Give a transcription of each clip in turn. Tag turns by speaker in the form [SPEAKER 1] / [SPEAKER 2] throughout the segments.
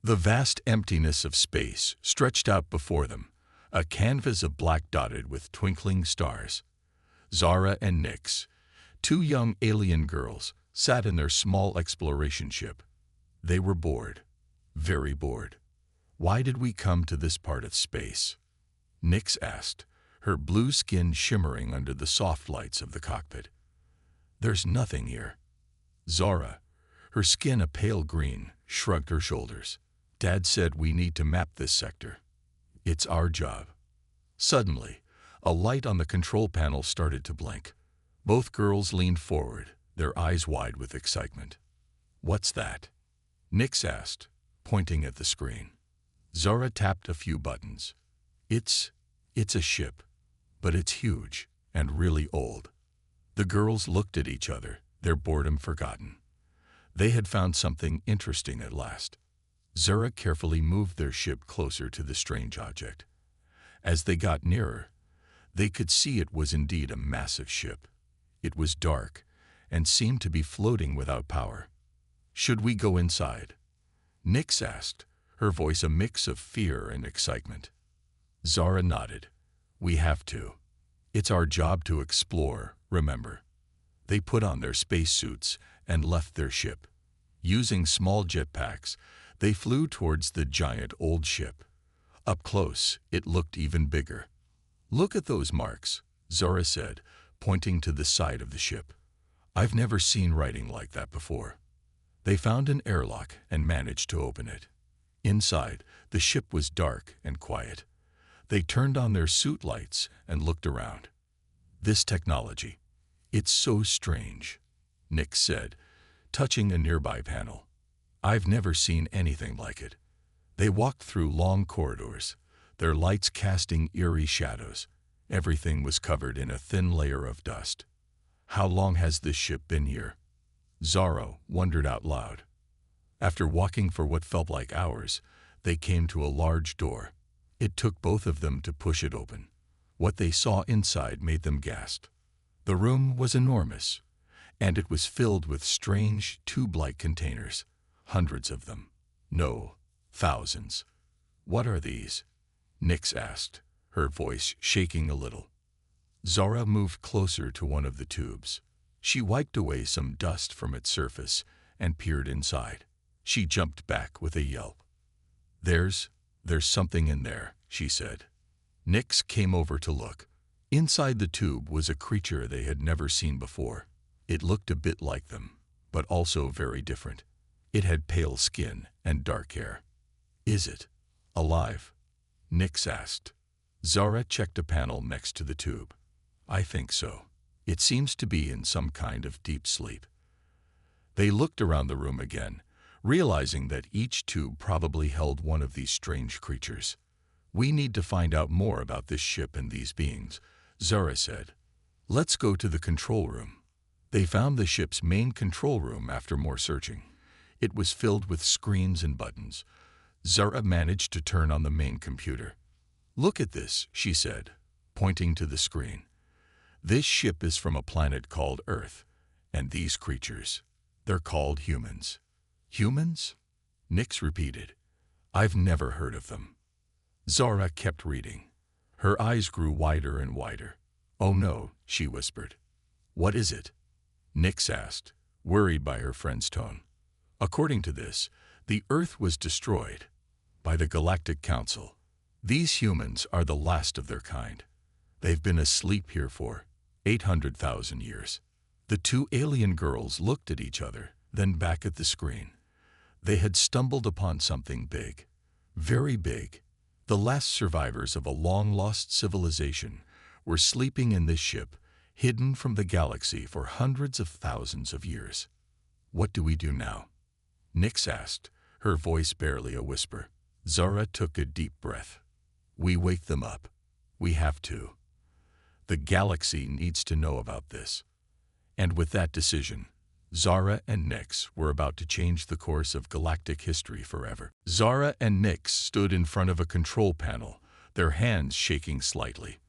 [SPEAKER 1] The vast emptiness of space stretched out before them, a canvas of black dotted with twinkling stars. Zara and Nyx, two young alien girls, sat in their small exploration ship. They were bored, very bored. "Why did we come to this part of space?" Nyx asked, her blue skin shimmering under the soft lights of the cockpit. "There's nothing here." Zara, her skin a pale green, shrugged her shoulders. "Dad said we need to map this sector. It's our job." Suddenly, a light on the control panel started to blink. Both girls leaned forward, their eyes wide with excitement. "What's that?" Nyx asked, pointing at the screen. Zara tapped a few buttons. It's a ship, but it's huge and really old." The girls looked at each other, their boredom forgotten. They had found something interesting at last. Zara carefully moved their ship closer to the strange object. As they got nearer, they could see it was indeed a massive ship. It was dark and seemed to be floating without power. "Should we go inside?" Nyx asked, her voice a mix of fear and excitement. Zara nodded. "We have to. It's our job to explore, remember." They put on their spacesuits and left their ship. Using small jetpacks, they flew towards the giant old ship. Up close, it looked even bigger. "Look at those marks," Zara said, pointing to the side of the ship. "I've never seen writing like that before." They found an airlock and managed to open it. Inside, the ship was dark and quiet. They turned on their suit lights and looked around. "This technology, it's so strange," Nyx said, touching a nearby panel. "I've never seen anything like it." They walked through long corridors, their lights casting eerie shadows. Everything was covered in a thin layer of dust. "How long has this ship been here?" Zara wondered out loud. After walking for what felt like hours, they came to a large door. It took both of them to push it open. What they saw inside made them gasp. The room was enormous, and it was filled with strange, tube-like containers, hundreds of them. No, thousands. "What are these?" Nyx asked, her voice shaking a little. Zara moved closer to one of the tubes. She wiped away some dust from its surface and peered inside. She jumped back with a yelp. There's something in there," she said. Nyx came over to look. Inside the tube was a creature they had never seen before. It looked a bit like them, but also very different. It had pale skin and dark hair. "Is it alive?" Nyx asked. Zara checked a panel next to the tube. "I think so. It seems to be in some kind of deep sleep." They looked around the room again, realizing that each tube probably held one of these strange creatures. "We need to find out more about this ship and these beings," Zara said. "Let's go to the control room." They found the ship's main control room after more searching. It was filled with screens and buttons. Zara managed to turn on the main computer. "Look at this," she said, pointing to the screen. "This ship is from a planet called Earth, and these creatures, they're called humans." "Humans?" Nyx repeated. "I've never heard of them." Zara kept reading. Her eyes grew wider and wider. "Oh no," she whispered. "What is it?" Nyx asked, worried by her friend's tone. "According to this, the Earth was destroyed by the Galactic Council. These humans are the last of their kind. They've been asleep here for 800,000 years." The two alien girls looked at each other, then back at the screen. They had stumbled upon something big, very big. The last survivors of a long-lost civilization were sleeping in this ship, hidden from the galaxy for hundreds of thousands of years. "What do we do now?" Nyx asked, her voice barely a whisper. Zara took a deep breath. "We wake them up. We have to. The galaxy needs to know about this." And with that decision, Zara and Nyx were about to change the course of galactic history forever. Zara and Nyx stood in front of a control panel, their hands shaking slightly.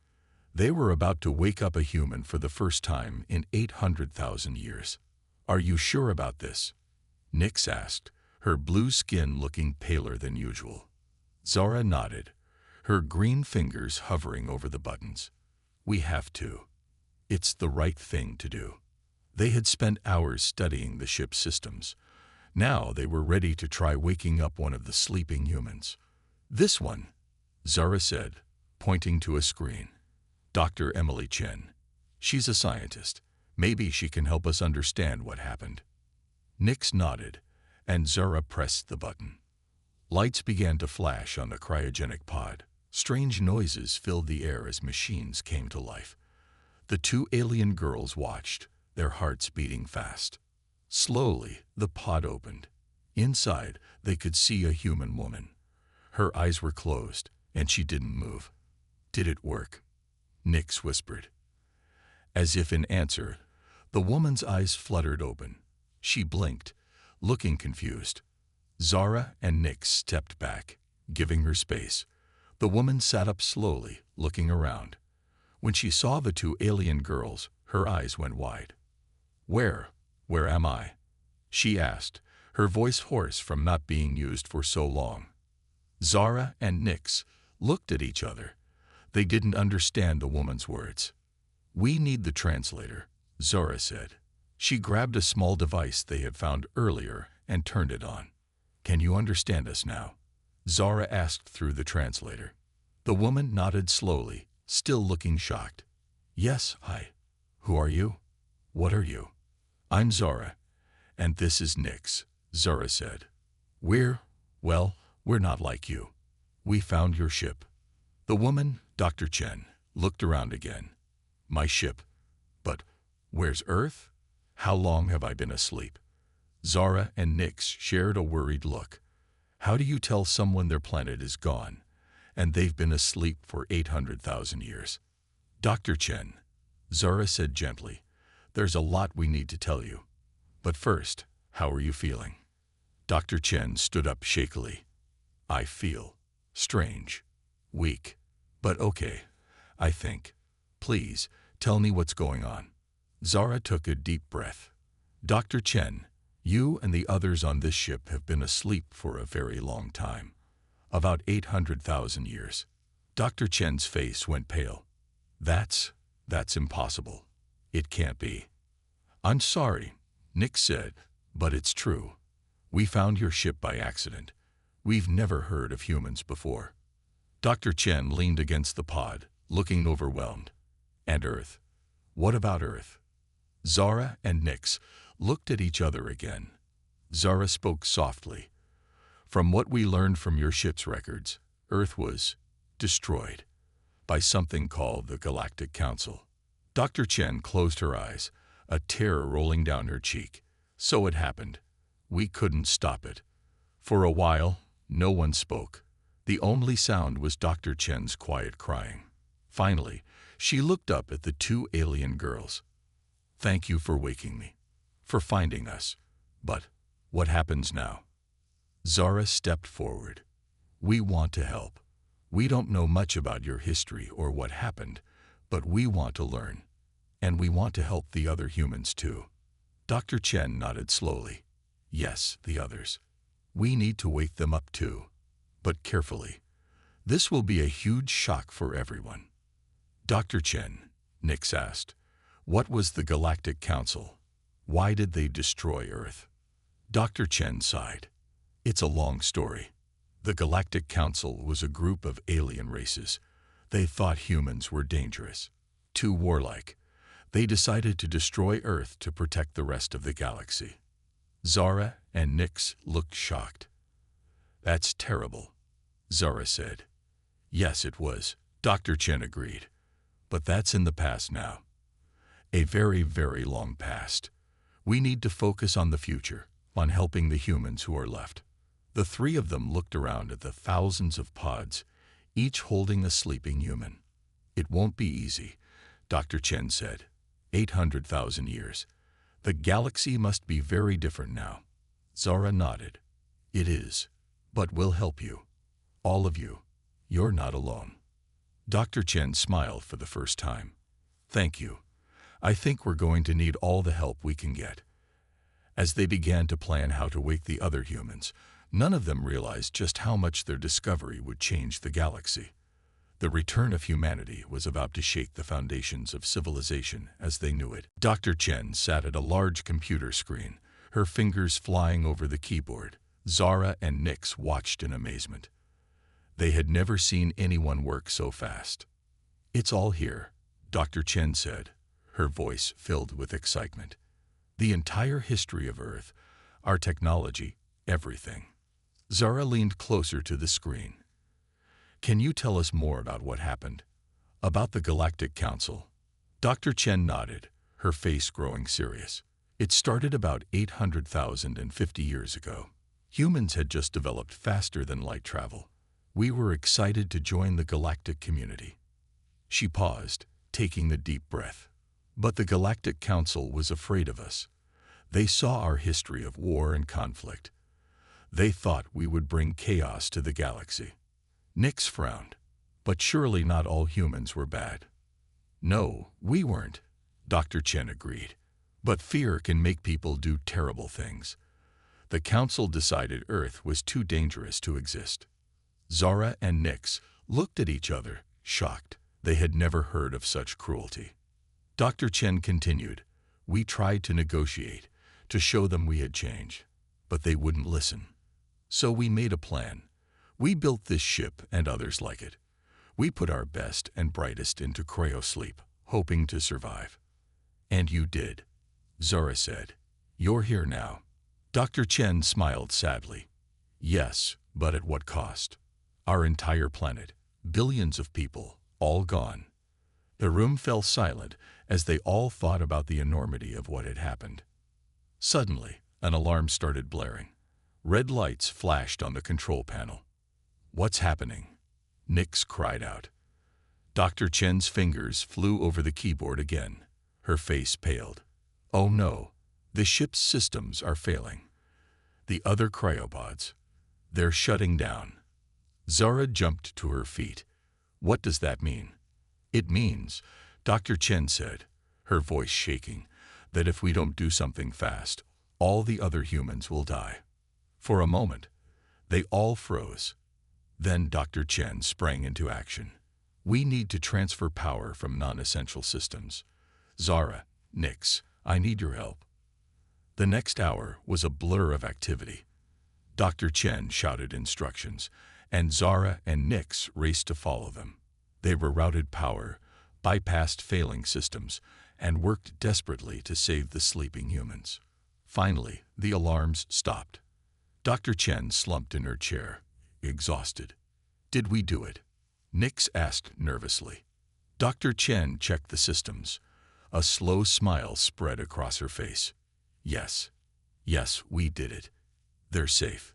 [SPEAKER 1] They were about to wake up a human for the first time in 800,000 years. "Are you sure about this?" Nyx asked, her blue skin looking paler than usual. Zara nodded, her green fingers hovering over the buttons. We have to. It's the right thing to do. They had spent hours studying the ship's systems. Now they were ready to try waking up one of the sleeping humans. This one, Zara said, pointing to a screen. Dr. Emily Chen. She's a scientist. Maybe she can help us understand what happened. Nix nodded, and Zara pressed the button. Lights began to flash on the cryogenic pod. Strange noises filled the air as machines came to life. The two alien girls watched, their hearts beating fast. Slowly, the pod opened. Inside, they could see a human woman. Her eyes were closed, and she didn't move. Did it work? Nix whispered. As if in answer, the woman's eyes fluttered open. She blinked, looking confused. Zara and Nix stepped back, giving her space. The woman sat up slowly, looking around. When she saw the two alien girls, her eyes went wide. Where am I?" she asked, her voice hoarse from not being used for so long. Zara and Nix looked at each other. They didn't understand the woman's words. "We need the translator," Zara said. She grabbed a small device they had found earlier and turned it on. "Can you understand us now?" Zara asked through the translator. The woman nodded slowly, still looking shocked. "Yes, I. Who are you? What are you?" "I'm Zara, and this is Nix," Zara said. We're not like you. We found your ship." The woman, Dr. Chen, looked around again. "My ship? But where's Earth? How long have I been asleep?" Zara and Nix shared a worried look. How do you tell someone their planet is gone, and they've been asleep for 800,000 years? "Dr. Chen," Zara said gently, "there's a lot we need to tell you. But first, how are you feeling?" Dr. Chen stood up shakily. "I feel strange, weak, but okay, I think. Please, tell me what's going on." Zara took a deep breath. "Dr. Chen, you and the others on this ship have been asleep for a very long time. About 800,000 years. Dr. Chen's face went pale. That's impossible. It can't be." "I'm sorry," Nick said, "but it's true. We found your ship by accident. We've never heard of humans before." Dr. Chen leaned against the pod, looking overwhelmed. "And Earth? What about Earth?" Zara and Nix looked at each other again. Zara spoke softly. "From what we learned from your ship's records, Earth was destroyed by something called the Galactic Council." Dr. Chen closed her eyes, a tear rolling down her cheek. "So it happened. We couldn't stop it." For a while, no one spoke. The only sound was Dr. Chen's quiet crying. Finally, she looked up at the two alien girls. "Thank you for waking me, for finding us. But what happens now?" Zara stepped forward. "We want to help. We don't know much about your history or what happened, but we want to learn. And we want to help the other humans too." Dr. Chen nodded slowly. "Yes, the others. We need to wake them up too, but carefully. This will be a huge shock for everyone." "Dr. Chen," Nix asked, "what was the Galactic Council? Why did they destroy Earth?" Dr. Chen sighed. "It's a long story. The Galactic Council was a group of alien races. They thought humans were dangerous, too warlike. They decided to destroy Earth to protect the rest of the galaxy." Zara and Nix looked shocked. "That's terrible," Zara said. "Yes, it was," Dr. Chen agreed. "But that's in the past now. A very, very long past. We need to focus on the future, on helping the humans who are left." The three of them looked around at the thousands of pods, each holding a sleeping human. "It won't be easy," Dr. Chen said. 800,000 years. The galaxy must be very different now." Zara nodded. "It is. But we'll help you. All of you. You're not alone." Dr. Chen smiled for the first time. "Thank you. I think we're going to need all the help we can get." As they began to plan how to wake the other humans, none of them realized just how much their discovery would change the galaxy. The return of humanity was about to shake the foundations of civilization as they knew it. Dr. Chen sat at a large computer screen, her fingers flying over the keyboard. Zara and Nix watched in amazement. They had never seen anyone work so fast. "It's all here," Dr. Chen said, her voice filled with excitement. "The entire history of Earth, our technology, everything." Zara leaned closer to the screen. "Can you tell us more about what happened? About the Galactic Council?" Dr. Chen nodded, her face growing serious. "It started about 850 years ago. Humans had just developed faster than light travel. We were excited to join the galactic community." She paused, taking the deep breath. "But the Galactic Council was afraid of us. They saw our history of war and conflict. They thought we would bring chaos to the galaxy." Nix frowned. "But surely not all humans were bad." "No, we weren't," Dr. Chen agreed. "But fear can make people do terrible things. The Council decided Earth was too dangerous to exist." Zara and Nix looked at each other, shocked. They had never heard of such cruelty. Dr. Chen continued, "We tried to negotiate, to show them we had changed, but they wouldn't listen. So we made a plan. We built this ship and others like it. We put our best and brightest into Cryo sleep, hoping to survive." "And you did," Zara said. "You're here now." Dr. Chen smiled sadly. "Yes, but at what cost? Our entire planet, billions of people, all gone." The room fell silent as they all thought about the enormity of what had happened. Suddenly, an alarm started blaring. Red lights flashed on the control panel. "What's happening?" Nix cried out. Dr. Chen's fingers flew over the keyboard again. Her face paled. "Oh no, the ship's systems are failing. The other cryopods, they're shutting down." Zara jumped to her feet. "What does that mean?" "It means," Dr. Chen said, her voice shaking, "that if we don't do something fast, all the other humans will die." For a moment, they all froze. Then Dr. Chen sprang into action. "We need to transfer power from non-essential systems. Zara, Nix, I need your help." The next hour was a blur of activity. Dr. Chen shouted instructions, and Zara and Nix raced to follow them. They rerouted power, bypassed failing systems, and worked desperately to save the sleeping humans. Finally, the alarms stopped. Dr. Chen slumped in her chair, exhausted. "Did we do it?" Nix asked nervously. Dr. Chen checked the systems. A slow smile spread across her face. "Yes, yes, we did it. They're safe."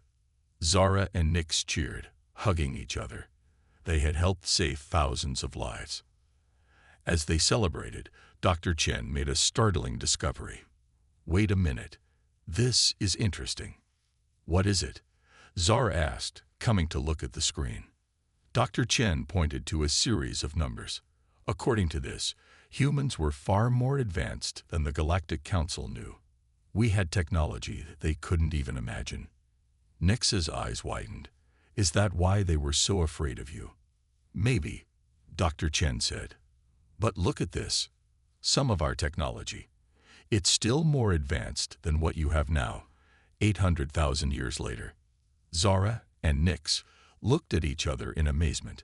[SPEAKER 1] Zara and Nix cheered, hugging each other. They had helped save thousands of lives. As they celebrated, Dr. Chen made a startling discovery. "Wait a minute. This is interesting." "What is it?" Zara asked, coming to look at the screen. Dr. Chen pointed to a series of numbers. According to this, humans were far more advanced than the Galactic Council knew. We had technology that they couldn't even imagine. Nix's eyes widened. "Is that why they were so afraid of you?" "Maybe," Dr. Chen said. "But look at this. Some of our technology. It's still more advanced than what you have now, 800,000 years later." Zara and Nix looked at each other in amazement.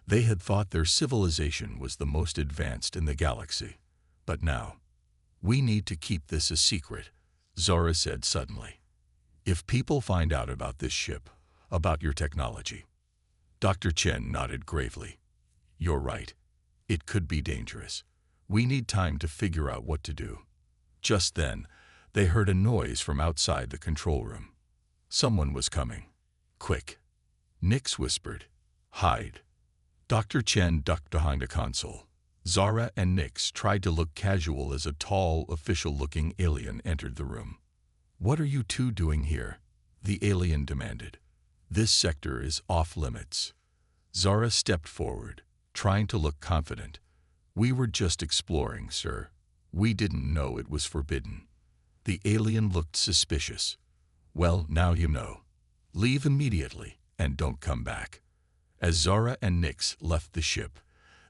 [SPEAKER 1] They had thought their civilization was the most advanced in the galaxy. But now, "We need to keep this a secret," Zara said suddenly. "If people find out about this ship, about your technology." Dr. Chen nodded gravely. "You're right. It could be dangerous. We need time to figure out what to do." Just then, they heard a noise from outside the control room. Someone was coming. "Quick," Nix whispered. "Hide." Dr. Chen ducked behind a console. Zara and Nix tried to look casual as a tall, official-looking alien entered the room. "What are you two doing here?" the alien demanded. "This sector is off-limits." Zara stepped forward, trying to look confident. "We were just exploring, sir. We didn't know it was forbidden." The alien looked suspicious. "Well, now you know. Leave immediately and don't come back." As Zara and Nyx left the ship,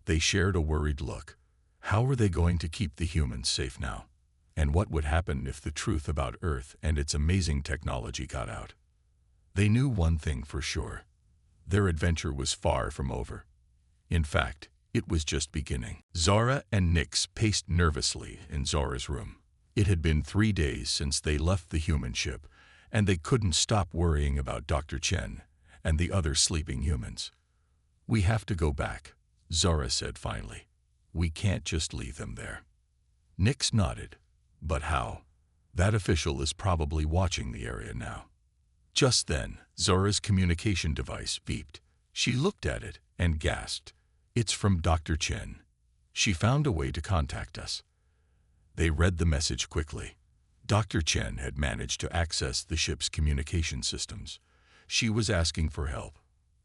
[SPEAKER 1] they shared a worried look. How were they going to keep the humans safe now? And what would happen if the truth about Earth and its amazing technology got out? They knew one thing for sure. Their adventure was far from over. In fact, it was just beginning. Zara and Nyx paced nervously in Zara's room. It had been 3 days since they left the human ship, and they couldn't stop worrying about Dr. Chen and the other sleeping humans. "We have to go back," Zara said finally. "We can't just leave them there." Nyx nodded. "But how? That official is probably watching the area now." Just then, Zara's communication device beeped. She looked at it and gasped. "It's from Dr. Chen. She found a way to contact us." They read the message quickly. Dr. Chen had managed to access the ship's communication systems. She was asking for help.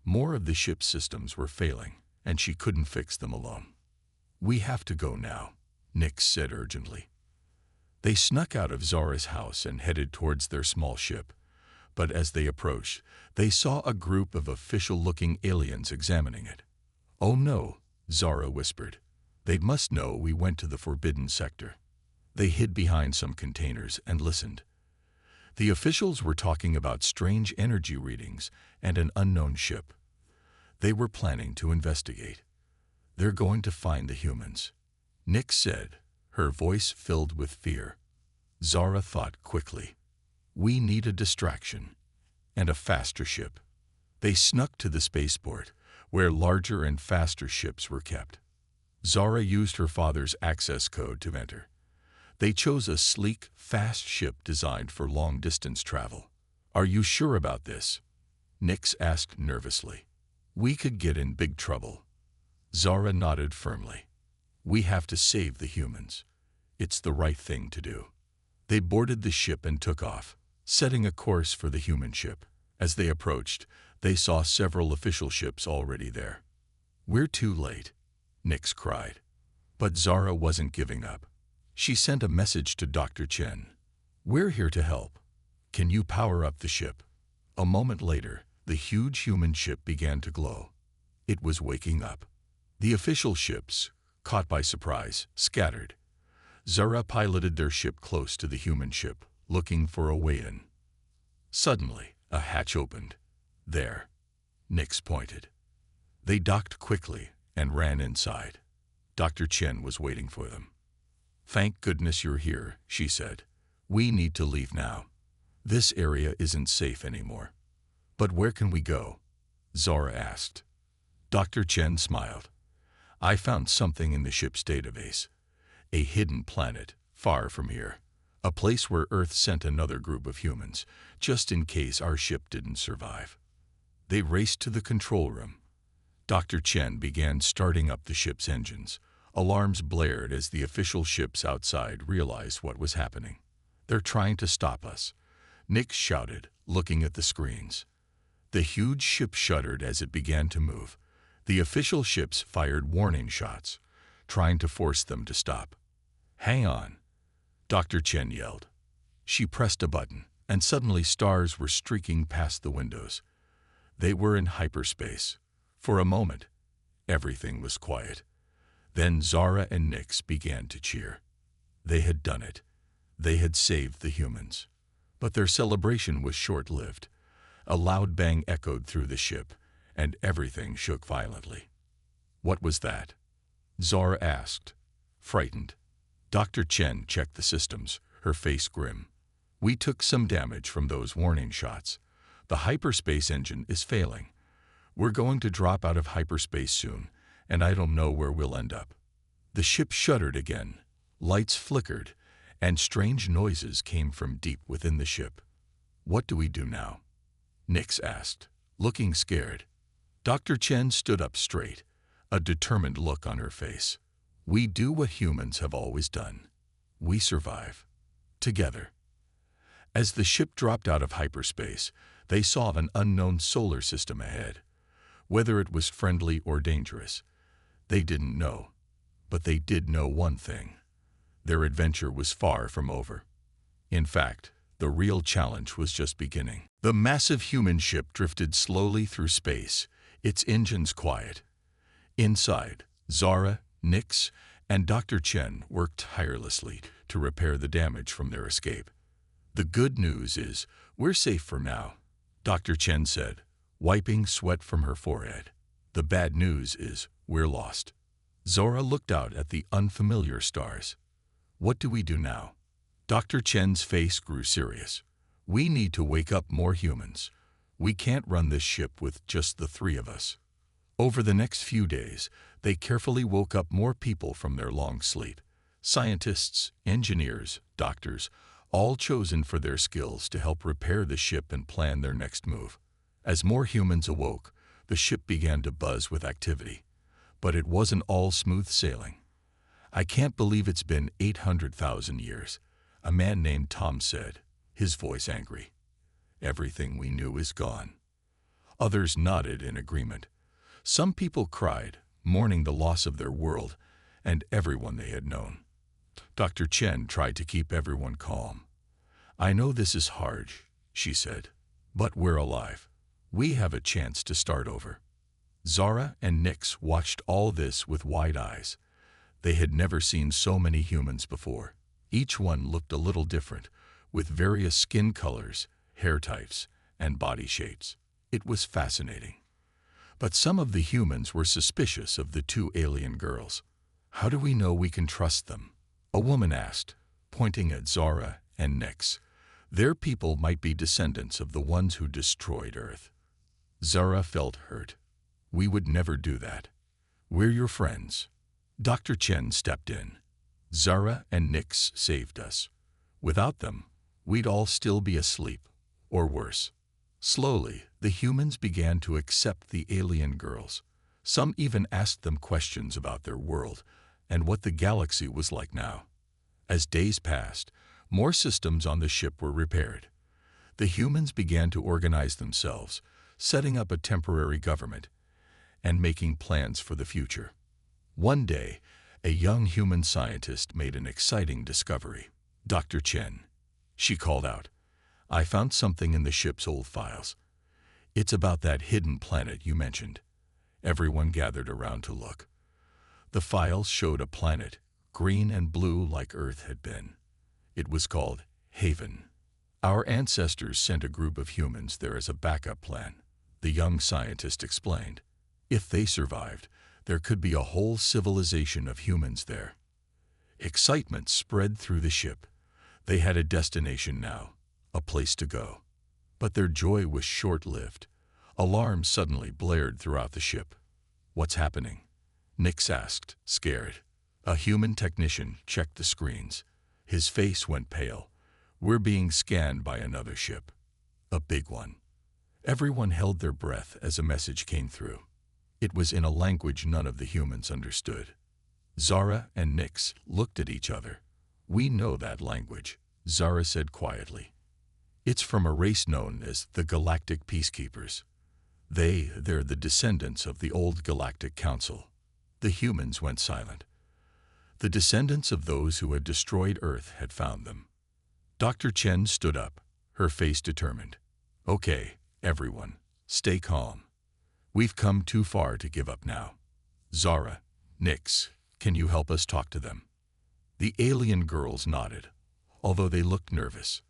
[SPEAKER 1] More of the ship's systems were failing, and she couldn't fix them alone. "We have to go now," Nyx said urgently. They snuck out of Zara's house and headed towards their small ship. But as they approached, they saw a group of official-looking aliens examining it. "Oh no," Zara whispered. "They must know we went to the forbidden sector." They hid behind some containers and listened. The officials were talking about strange energy readings and an unknown ship. They were planning to investigate. "They're going to find the humans," Nyx said, her voice filled with fear. Zara thought quickly. "We need a distraction and a faster ship." They snuck to the spaceport, where larger and faster ships were kept. Zara used her father's access code to enter. They chose a sleek, fast ship designed for long-distance travel. "Are you sure about this?" Nyx asked nervously. "We could get in big trouble." Zara nodded firmly. "We have to save the humans. It's the right thing to do." They boarded the ship and took off, setting a course for the human ship. As they approached, they saw several official ships already there. "We're too late," Nyx cried. But Zara wasn't giving up. She sent a message to Dr. Chen. "We're here to help. Can you power up the ship?" A moment later, the huge human ship began to glow. It was waking up. The official ships, caught by surprise, scattered. Zara piloted their ship close to the human ship, looking for a way in. Suddenly, a hatch opened. "There," Nyx pointed. They docked quickly and ran inside. Dr. Chen was waiting for them. "Thank goodness you're here," she said. "We need to leave now. This area isn't safe anymore." "But where can we go?" Zara asked. Dr. Chen smiled. "I found something in the ship's database. A hidden planet, far from here. A place where Earth sent another group of humans, just in case our ship didn't survive." They raced to the control room. Dr. Chen began starting up the ship's engines. Alarms blared as the official ships outside realized what was happening. "They're trying to stop us," Nyx shouted, looking at the screens. The huge ship shuddered as it began to move. The official ships fired warning shots, trying to force them to stop. "Hang on," Dr. Chen yelled. She pressed a button, and suddenly stars were streaking past the windows. They were in hyperspace. For a moment, everything was quiet. Then Zara and Nyx began to cheer. They had done it. They had saved the humans. But their celebration was short-lived. A loud bang echoed through the ship, and everything shook violently. "What was that?" Zara asked, frightened. Dr. Chen checked the systems, her face grim. "We took some damage from those warning shots. The hyperspace engine is failing. We're going to drop out of hyperspace soon, and I don't know where we'll end up." The ship shuddered again. Lights flickered, and strange noises came from deep within the ship. "What do we do now?" Nyx asked, looking scared. Dr. Chen stood up straight, a determined look on her face. "We do what humans have always done. We survive. Together." As the ship dropped out of hyperspace, they saw an unknown solar system ahead. Whether it was friendly or dangerous, they didn't know. But they did know one thing. Their adventure was far from over. In fact, the real challenge was just beginning. The massive human ship drifted slowly through space, its engines quiet. Inside, Zara, Nix, and Dr. Chen worked tirelessly to repair the damage from their escape. The good news is, we're safe for now, Dr. Chen said, wiping sweat from her forehead. The bad news is, we're lost. Zora looked out at the unfamiliar stars. What do we do now? Dr. Chen's face grew serious. We need to wake up more humans. We can't run this ship with just the three of us. Over the next few days, they carefully woke up more people from their long sleep. Scientists, engineers, doctors, all chosen for their skills to help repair the ship and plan their next move. As more humans awoke, the ship began to buzz with activity. But it wasn't all smooth sailing. I can't believe it's been 800,000 years, a man named Tom said, his voice angry. Everything we knew is gone. Others nodded in agreement. Some people cried, mourning the loss of their world and everyone they had known. Dr. Chen tried to keep everyone calm. I know this is hard, she said, but we're alive. We have a chance to start over. Zara and Nix watched all this with wide eyes. They had never seen so many humans before. Each one looked a little different, with various skin colors, hair types, and body shapes. It was fascinating. But some of the humans were suspicious of the two alien girls. How do we know we can trust them? A woman asked, pointing at Zara and Nix. Their people might be descendants of the ones who destroyed Earth. Zara felt hurt. We would never do that. We're your friends. Dr. Chen stepped in. Zara and Nix saved us. Without them, we'd all still be asleep, or worse. Slowly, the humans began to accept the alien girls. Some even asked them questions about their world and what the galaxy was like now. As days passed, more systems on the ship were repaired. The humans began to organize themselves, setting up a temporary government and making plans for the future. One day, a young human scientist made an exciting discovery. Dr. Chen, she called out, I found something in the ship's old files. It's about that hidden planet you mentioned. Everyone gathered around to look. The files showed a planet, green and blue like Earth had been. It was called Haven. Our ancestors sent a group of humans there as a backup plan, the young scientist explained. If they survived, there could be a whole civilization of humans there. Excitement spread through the ship. They had a destination now, a place to go. But their joy was short-lived. Alarms suddenly blared throughout the ship. What's happening? Nix asked, scared. A human technician checked the screens. His face went pale. We're being scanned by another ship. A big one. Everyone held their breath as a message came through. It was in a language none of the humans understood. Zara and Nix looked at each other. We know that language, Zara said quietly. It's from a race known as the Galactic Peacekeepers. They're the descendants of the old Galactic Council. The humans went silent. The descendants of those who had destroyed Earth had found them. Dr. Chen stood up, her face determined. Okay, everyone, stay calm. We've come too far to give up now. Zara, Nix, can you help us talk to them? The alien girls nodded, although they looked nervous.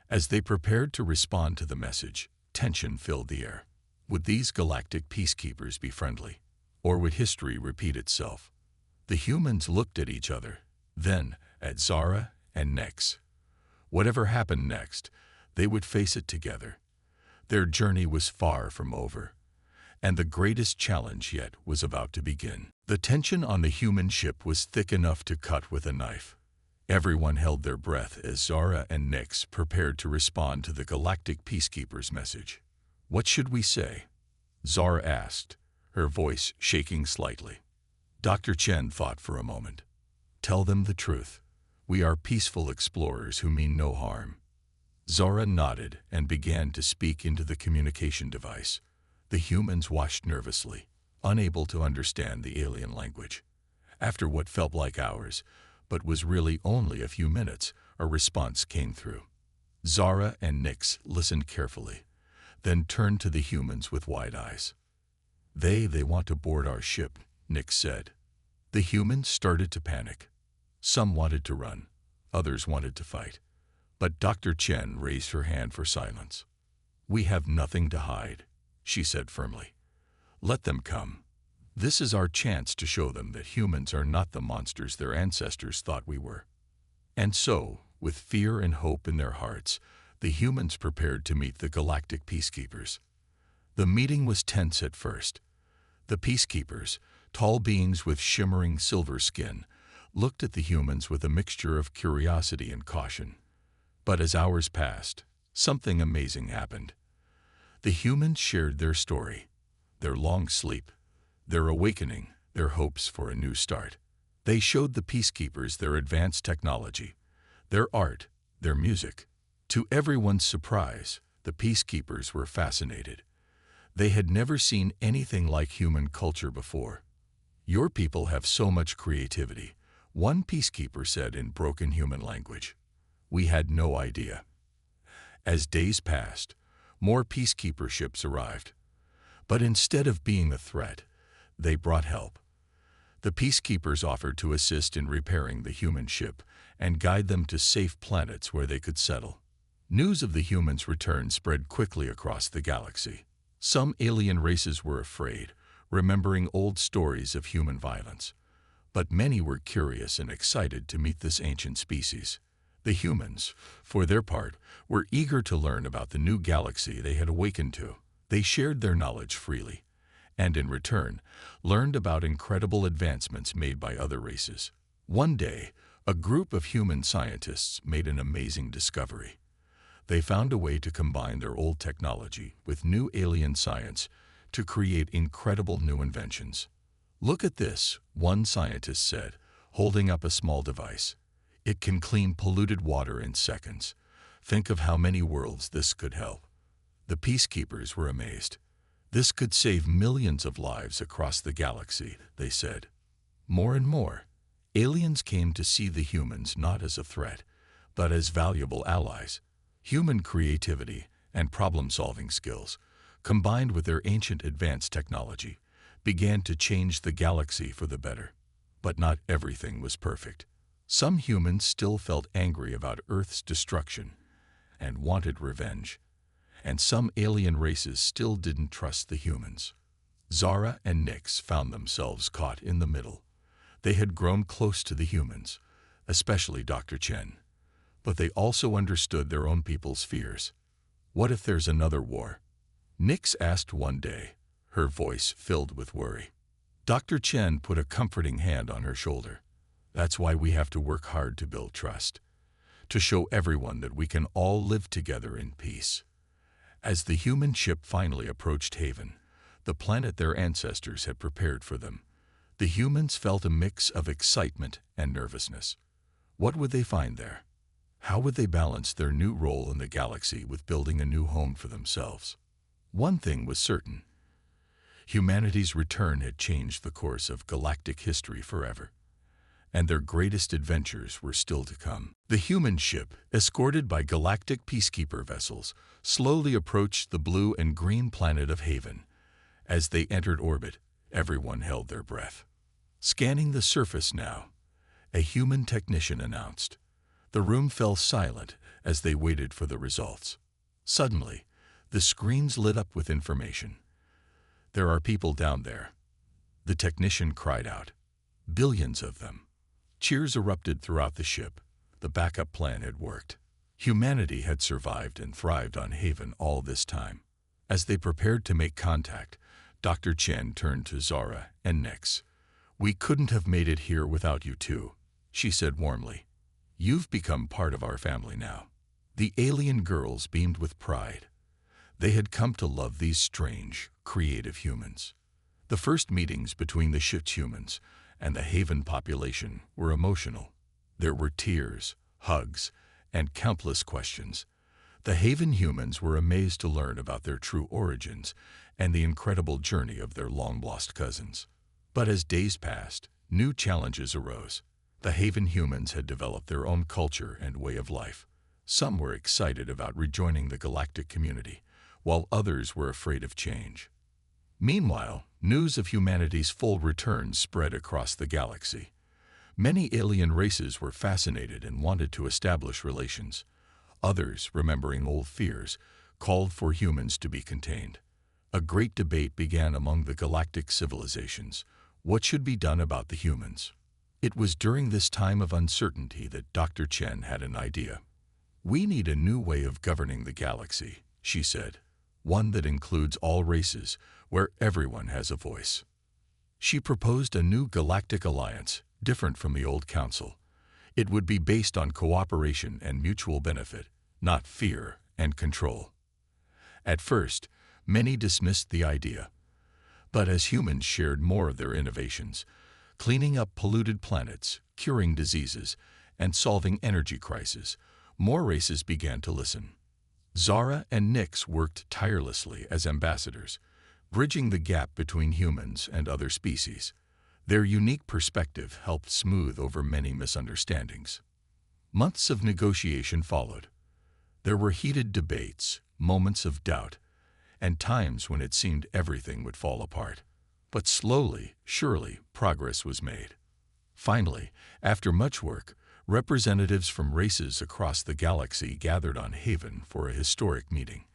[SPEAKER 1] As they prepared to respond to the message, tension filled the air. Would these galactic peacekeepers be friendly? Or would history repeat itself? The humans looked at each other, then at Zara and Nix. Whatever happened next, they would face it together. Their journey was far from over, and the greatest challenge yet was about to begin. The tension on the human ship was thick enough to cut with a knife. Everyone held their breath as Zara and Nix prepared to respond to the Galactic Peacekeepers' message. What should we say? Zara asked, her voice shaking slightly. Dr. Chen thought for a moment. Tell them the truth. We are peaceful explorers who mean no harm. Zara nodded and began to speak into the communication device. The humans watched nervously, unable to understand the alien language. After what felt like hours, but was really only a few minutes, a response came through. Zara and Nyx listened carefully, then turned to the humans with wide eyes. They want to board our ship," Nyx said. The humans started to panic. Some wanted to run, others wanted to fight. But Dr. Chen raised her hand for silence. "We have nothing to hide," she said firmly. "Let them come. This is our chance to show them that humans are not the monsters their ancestors thought we were." And so, with fear and hope in their hearts, the humans prepared to meet the Galactic peacekeepers. The meeting was tense at first. The peacekeepers, tall beings with shimmering silver skin, looked at the humans with a mixture of curiosity and caution. But as hours passed, something amazing happened. The humans shared their story, their long sleep, their awakening, their hopes for a new start. They showed the peacekeepers their advanced technology, their art, their music. To everyone's surprise, the peacekeepers were fascinated. They had never seen anything like human culture before. "Your people have so much creativity," one peacekeeper said in broken human language. "We had no idea." As days passed, more peacekeeper ships arrived. But instead of being a threat, they brought help. The peacekeepers offered to assist in repairing the human ship and guide them to safe planets where they could settle. News of the humans' return spread quickly across the galaxy. Some alien races were afraid, remembering old stories of human violence. But many were curious and excited to meet this ancient species. The humans, for their part, were eager to learn about the new galaxy they had awakened to. They shared their knowledge freely, and in return, learned about incredible advancements made by other races. One day, a group of human scientists made an amazing discovery. They found a way to combine their old technology with new alien science to create incredible new inventions. "Look at this," one scientist said, holding up a small device. "It can clean polluted water in seconds. Think of how many worlds this could help." The peacekeepers were amazed. "This could save millions of lives across the galaxy," they said. More and more, aliens came to see the humans not as a threat, but as valuable allies. Human creativity and problem-solving skills, combined with their ancient advanced technology, began to change the galaxy for the better. But not everything was perfect. Some humans still felt angry about Earth's destruction and wanted revenge. And some alien races still didn't trust the humans. Zara and Nyx found themselves caught in the middle. They had grown close to the humans, especially Dr. Chen. But they also understood their own people's fears. "What if there's another war?" Nyx asked one day, her voice filled with worry. Dr. Chen put a comforting hand on her shoulder. "That's why we have to work hard to build trust, to show everyone that we can all live together in peace." As the human ship finally approached Haven, the planet their ancestors had prepared for them, the humans felt a mix of excitement and nervousness. What would they find there? How would they balance their new role in the galaxy with building a new home for themselves? One thing was certain. Humanity's return had changed the course of galactic history forever, and their greatest adventures were still to come. The human ship, escorted by galactic peacekeeper vessels, slowly approached the blue and green planet of Haven. As they entered orbit, everyone held their breath. Scanning the surface now, a human technician announced. The room fell silent as they waited for the results. Suddenly, the screens lit up with information. "There are people down there," the technician cried out. "Billions of them." Cheers erupted throughout the ship. The backup plan had worked. Humanity had survived and thrived on Haven all this time. As they prepared to make contact, Dr. Chen turned to Zara and Nyx. "We couldn't have made it here without you two," she said warmly. "You've become part of our family now." The alien girls beamed with pride. They had come to love these strange, creative humans. The first meetings between the ship's humans and the Haven population were emotional. There were tears, hugs, and countless questions. The Haven humans were amazed to learn about their true origins and the incredible journey of their long-lost cousins. But as days passed, new challenges arose. The Haven humans had developed their own culture and way of life. Some were excited about rejoining the galactic community, while others were afraid of change. Meanwhile, news of humanity's full return spread across the galaxy. Many alien races were fascinated and wanted to establish relations. Others, remembering old fears, called for humans to be contained. A great debate began among the galactic civilizations. What should be done about the humans? It was during this time of uncertainty that Dr. Chen had an idea. "We need a new way of governing the galaxy," she said. "One that includes all races, where everyone has a voice." She proposed a new galactic alliance, different from the old council. It would be based on cooperation and mutual benefit, not fear and control. At first, many dismissed the idea. But as humans shared more of their innovations, cleaning up polluted planets, curing diseases, and solving energy crises, more races began to listen. Zara and Nyx worked tirelessly as ambassadors, bridging the gap between humans and other species. Their unique perspective helped smooth over many misunderstandings. Months of negotiation followed. There were heated debates, moments of doubt, and times when it seemed everything would fall apart. But slowly, surely, progress was made. Finally, after much work, representatives from races across the galaxy gathered on Haven for a historic meeting.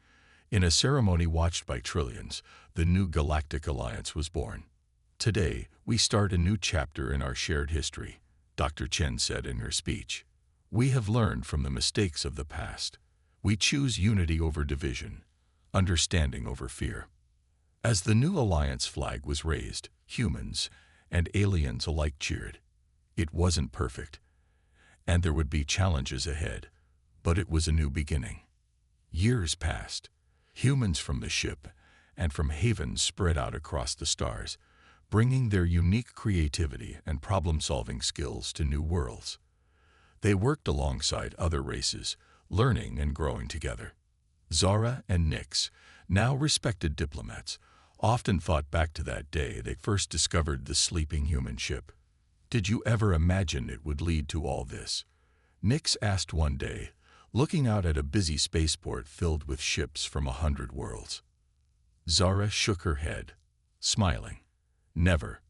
[SPEAKER 1] In a ceremony watched by trillions, the new Galactic Alliance was born. "Today, we start a new chapter in our shared history," Dr. Chen said in her speech. "We have learned from the mistakes of the past. We choose unity over division, understanding over fear." As the new alliance flag was raised, humans and aliens alike cheered. It wasn't perfect, and there would be challenges ahead, but it was a new beginning. Years passed. Humans from the ship and from Haven spread out across the stars, bringing their unique creativity and problem-solving skills to new worlds. They worked alongside other races, learning and growing together. Zara and Nyx, now respected diplomats, often thought back to that day they first discovered the sleeping human ship. "Did you ever imagine it would lead to all this?" Nyx asked one day, looking out at a busy spaceport filled with ships from 100 worlds. Zara shook her head, smiling. "Never,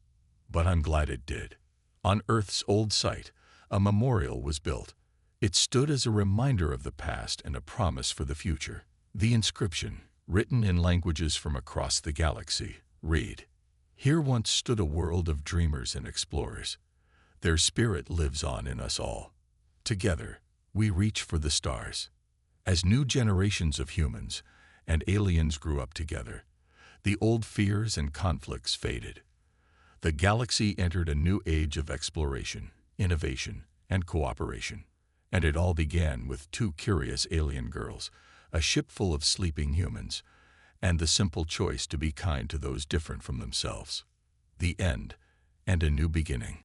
[SPEAKER 1] but I'm glad it did." On Earth's old site, a memorial was built. It stood as a reminder of the past and a promise for the future. The inscription, written in languages from across the galaxy, read, "Here once stood a world of dreamers and explorers. Their spirit lives on in us all. Together, we reach for the stars." As new generations of humans and aliens grew up together, the old fears and conflicts faded. The galaxy entered a new age of exploration, innovation, and cooperation. And it all began with two curious alien girls, a ship full of sleeping humans, and the simple choice to be kind to those different from themselves. The end, and a new beginning.